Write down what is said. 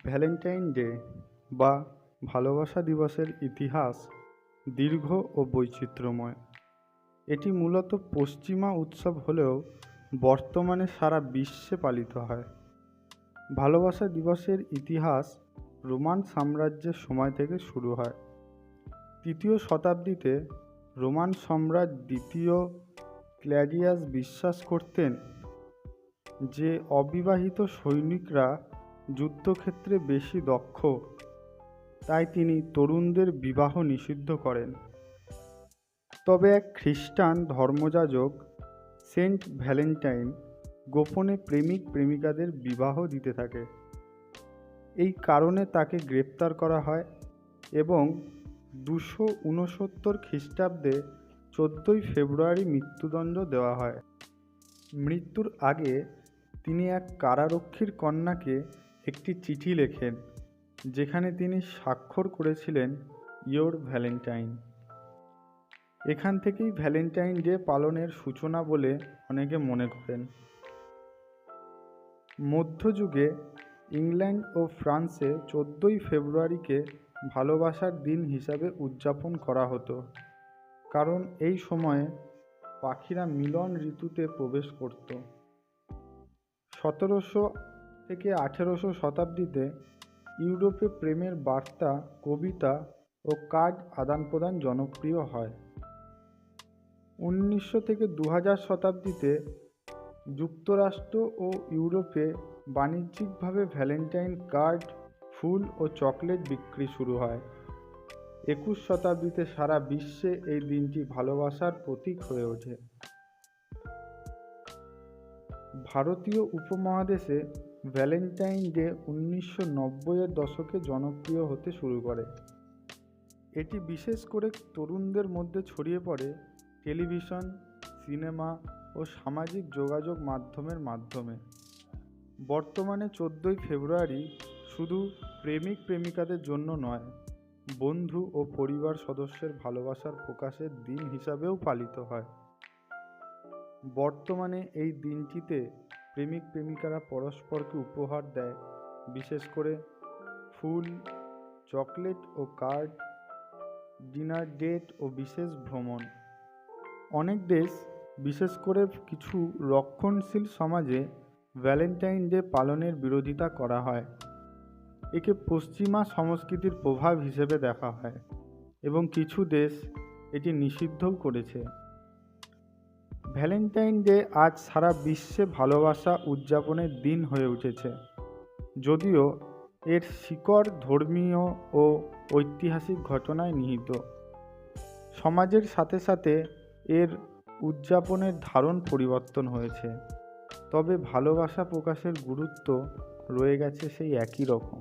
Valentine day বা ভালোবাসা দিবসের ইতিহাস দীর্ঘ ও বৈচিত্র্যময়। এটি মূলত পশ্চিমা উৎসব হলেও বর্তমানে সারা বিশ্বে পালিত হয়। ভালোবাসা দিবসের ইতিহাস রোমান সাম্রাজ্যের সময় থেকে শুরু হয়। ৩য় শতাব্দীতে রোমান সম্রাট দ্বিতীয় ক্ল্যাডিয়াস বিশ্বাস করতেন যে অবিবাহিত সৈনিকরা যুদ্ধক্ষেত্রে বেশি দক্ষ, তাই তিনি তরুণদের বিবাহ নিষিদ্ধ করেন। তবে এক খ্রিস্টান ধর্মযাজক সেন্ট ভ্যালেন্টাইন গোপনে প্রেমিক প্রেমিকাদের বিবাহ দিতে থাকে। এই কারণে তাকে গ্রেপ্তার করা হয় এবং 269 খ্রিস্টাব্দে 14 ফেব্রুয়ারি মৃত্যুদণ্ড দেওয়া হয়। মৃত্যুর আগে তিনি এক কারারক্ষীর কন্যাকে একটি চিঠি লেখেন, যেখানে তিনি স্বাক্ষর করেছিলেন ইয়োর ভ্যালেন্টাইন। এখান থেকেই ভ্যালেন্টাইন ডে পালনের সূচনা বলে অনেকে মনে করেন। মধ্যযুগে ইংল্যান্ড ও ফ্রান্সে 14 ফেব্রুয়ারিকে ভালোবাসার দিন হিসাবে উদযাপন করা হতো, কারণ এই সময়ে পাখিরা মিলন ঋতুতে প্রবেশ করত। 1700 থেকে 1800 শতাব্দীতে ইউরোপে প্রেমের বার্তা, কবিতা ও কার্ড আদান প্রদান জনপ্রিয় হয়। 1900 থেকে 2000 শতাব্দীতে যুক্তরাষ্ট্র ও ইউরোপে বাণিজ্যিকভাবে ভ্যালেন্টাইন কার্ড, ফুল ও চকলেট বিক্রি শুরু হয়। 21 শতাব্দীতে সারা বিশ্বে এই দিনটি ভালোবাসার প্রতীক হয়ে ওঠে। ভারতীয় উপমহাদেশে ভ্যালেন্টাইন ডে 1990-এর দশকে জনপ্রিয় হতে শুরু করে। এটি বিশেষ করে তরুণদের মধ্যে ছড়িয়ে পড়ে টেলিভিশন, সিনেমা ও সামাজিক যোগাযোগ মাধ্যমের মাধ্যমে। বর্তমানে 14 ফেব্রুয়ারি শুধু প্রেমিক প্রেমিকাদের জন্য নয়, বন্ধু ও পরিবার সদস্যের ভালোবাসার প্রকাশের দিন হিসাবেও পালিত হয়। বর্তমানে এই দিনটিতে প্রেমিক প্রেমিকারা পরস্পরকে উপহার দেয়, বিশেষ করে ফুল, চকলেট ও কার্ড, ডিনার ডেট ও বিশেষ ভ্রমণ। অনেক দেশ, বিশেষ করে কিছু রক্ষণশীল সমাজে ভ্যালেন্টাইন ডে পালনের বিরোধিতা করা হয়। একে পশ্চিমা সংস্কৃতির প্রভাব হিসেবে দেখা হয় এবং কিছু দেশ এটি নিষিদ্ধও করেছে। ভ্যালেন্টাইন ডে আজ সারা বিশ্বে ভালোবাসা উদযাপনের দিন হয়ে উঠেছে, যদিও এর শিকড় ধর্মীয় ও ঐতিহাসিক ঘটনায় নিহিত। সমাজের সাথে সাথে এর উদযাপনের ধারণ পরিবর্তন হয়েছে, তবে ভালোবাসা প্রকাশের গুরুত্ব রয়ে গেছে সেই একই রকম।